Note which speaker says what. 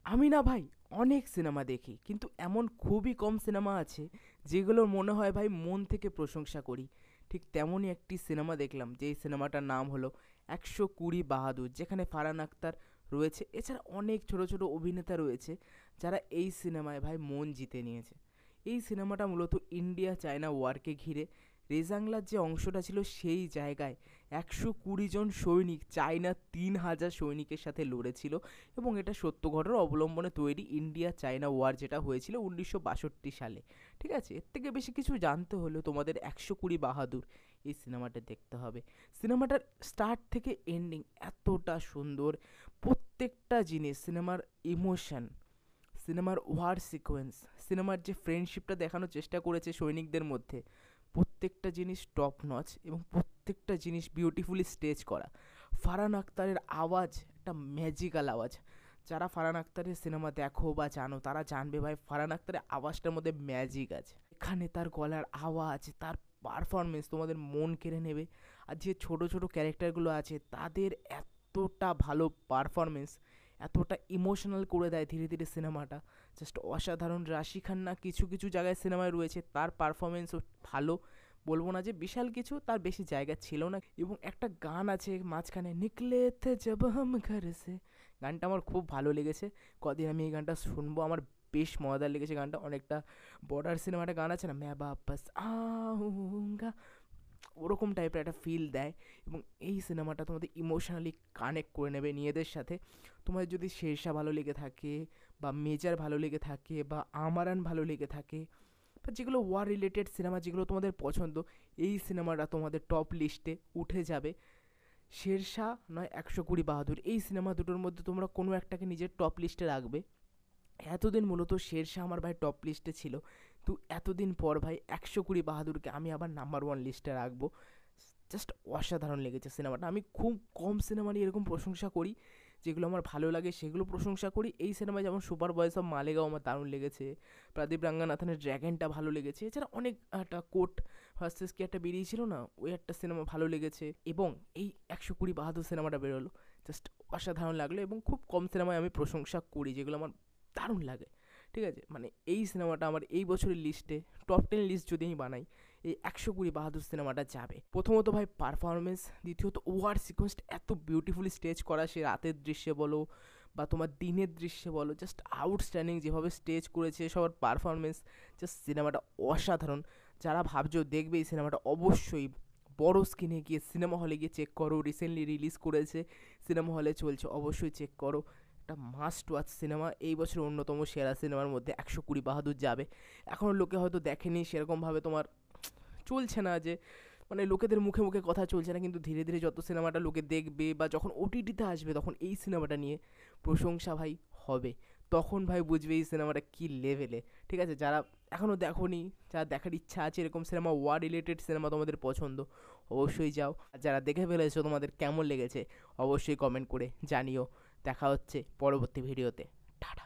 Speaker 1: আমি না ভাই অনেক সিনেমা দেখি, কিন্তু এমন খুবই কম সিনেমা আছে যেগুলোর মনে হয় ভাই মন থেকে প্রশংসা করি। ঠিক তেমনই একটি সিনেমা দেখলাম, যেই সিনেমাটার নাম হলো ১২০ বাহাদুর, যেখানে ফারহান আখতার রয়েছে। এছাড়া অনেক ছোট ছোট অভিনেতা রয়েছে যারা এই সিনেমায় ভাই মন জিতে নিয়েছে। এই সিনেমাটা মূলত ইন্ডিয়া চায়না ওয়ারকে ঘিরে রেজাংলার যে অংশটা ছিল সেই জায়গায় ১২০ জন সৈনিক চায়না ৩,০০০ সৈনিকের সাথে লড়েছিল, এবং এটা সত্য ঘটনার অবলম্বনে তৈরি ইন্ডিয়া চায়না ওয়ার, যেটা হয়েছিল ১৯৬২ সালে। ঠিক আছে, এর থেকে বেশি কিছু জানতে হলেও তোমাদের ১২০ বাহাদুর এই সিনেমাটা দেখতে হবে। সিনেমাটার স্টার্ট থেকে এন্ডিং এতটা সুন্দর, প্রত্যেকটা জিনিস, সিনেমার ইমোশন, সিনেমার ওয়ার সিকোয়েন্স, সিনেমার যে ফ্রেন্ডশিপটা দেখানোর চেষ্টা করেছে সৈনিকদের মধ্যে, প্রত্যেকটা জিনিস টপ নচ, এবং প্রত্যেকটা জিনিস বিউটিফুলি স্টেজ করা। ফারহান আখতারের আওয়াজ একটা ম্যাজিক্যাল আওয়াজ। যারা ফারহান আখতারের সিনেমা দেখো বা জানো, তারা জানবে ভাই ফারহান আখতারের আওয়াজটার মধ্যে ম্যাজিক আছে। এখানে তার গলার আওয়াজ, তার পারফরমেন্স তোমাদের মন কেড়ে নেবে। আর যে ছোট ছোট ক্যারেক্টারগুলো আছে তাদের এতটা ভালো পারফরমেন্স, এতটা ইমোশনাল করে দেয় ধীরে ধীরে সিনেমাটা, জাস্ট অসাধারণ। রাশি খান্না কিছু কিছু জায়গায় সিনেমায় রয়েছে, তার পারফরমেন্সও ভালো, বলবো না যে বিশাল কিছু, তার বেশি জায়গা ছিল না। এবং একটা গান আছে মাঝখানে, নিকলে থে জব হাম ঘর সে, গানটা আমার খুব ভালো লেগেছে। কদিন আমি এই গানটা শুনবো, আমার বেশ মজাদার লেগেছে গানটা। অনেকটা বর্ডার সিনেমাটা গান আছে না, ম্যা বাপাস আউঙ্গা, ওরকম টাইপের একটা ফিল দেয়। এবং এই সিনেমাটা তোমাদের ইমোশনালি কানেক্ট করে নেবে নিজেদের সাথে। তোমাদের যদি শেরশাহ ভালো লেগে থাকে, বা মেজর ভালো লেগে থাকে, বা আমারান ভালো লেগে থাকে, বা যেগুলো ওয়ার রিলেটেড সিনেমা যেগুলো তোমাদের পছন্দ, এই সিনেমাটা তোমাদের টপ লিস্টে উঠে যাবে। শেরশাহ নয় ১২০ বাহাদুর, এই সিনেমা দুটোর মধ্যে তোমরা কোনো একটাকে নিজের টপ লিস্টে রাখবে। এতদিন মূলত শেরশাহ আমার ভাই টপ লিস্টে ছিল, তো এতদিন পর ভাই ১২০ বাহাদুরকে আমি আবার নাম্বার ওয়ান লিস্টে রাখবো। জাস্ট অসাধারণ লেগেছে সিনেমাটা। আমি খুব কম সিনেমা নিয়ে এরকম প্রশংসা করি, যেগুলো আমার ভালো লাগে সেগুলো প্রশংসা করি। এই সিনেমায় যেমন সুপার বয়েস অফ মালেগাঁও আমার দারুণ লেগেছে, প্রদীপ রাঙ্গানাথনের ড্র্যাগনটা ভালো লেগেছে। এছাড়া অনেক, একটা কোর্ট ভার্সেস কি একটা বেরিয়েছিল না, ওই একটা সিনেমা ভালো লেগেছে। এবং এই ১২০ বাহাদুর সিনেমাটা বেরোলো, জাস্ট অসাধারণ লাগলো। এবং খুব কম সিনেমায় আমি প্রশংসা করি যেগুলো আমার দারুণ লাগে। ঠিক আছে, মানে এই সিনেমাটা আমার এই বছরের লিস্টে টপ 10 লিস্ট যদি আমি বানাই, এই ১২০ বাহাদুর সিনেমাটা যাবে। প্রথমত ভাই পারফরমেন্স, দ্বিতীয়ত ওয়ার সিকোয়েন্সটা এত বিউটিফুলি স্টেজ করা, সে রাতের দৃশ্যে বলো বা তোমার দিনের দৃশ্যে বলো, জাস্ট আউটস্ট্যান্ডিং যেভাবে স্টেজ করেছে সবার পারফরমেন্স, জাস্ট সিনেমাটা অসাধারণ। যারা ভাবছো দেখবে এই সিনেমাটা, অবশ্যই বড় স্ক্রিনে গিয়ে সিনেমা হলে গিয়ে চেক করো। রিসেন্টলি রিলিজ করেছে, সিনেমা হলে চলছে, অবশ্যই চেক করো। একটা মাস্ট ওয়াচ সিনেমা, এই বছর অন্যতম সেরা সিনেমার মধ্যে ১২০ বাহাদুর যাবে। এখনও লোকে হয়তো দেখেনি সেরকমভাবে, তোমার চলছে না যে, মানে লোকেদের মুখে মুখে কথা চলছে না, কিন্তু ধীরে ধীরে যত সিনেমাটা লোকে দেখবে বা যখন ওটিটিতে আসবে, তখন এই সিনেমাটা নিয়ে প্রশংসা ভাই হবে। তখন ভাই বুঝবে এই সিনেমাটা কী লেভেলে। ঠিক আছে, যারা এখনও দেখোনি, যারা দেখার ইচ্ছা আছে এরকম সিনেমা, ওয়ার রিলেটেড সিনেমা তোমাদের পছন্দ, অবশ্যই যাও। আর যারা দেখে ফেলেছো তোমাদের কেমন লেগেছে অবশ্যই কমেন্ট করে জানিও। দেখা হচ্ছে পরবর্তী ভিডিওতে। টাটা।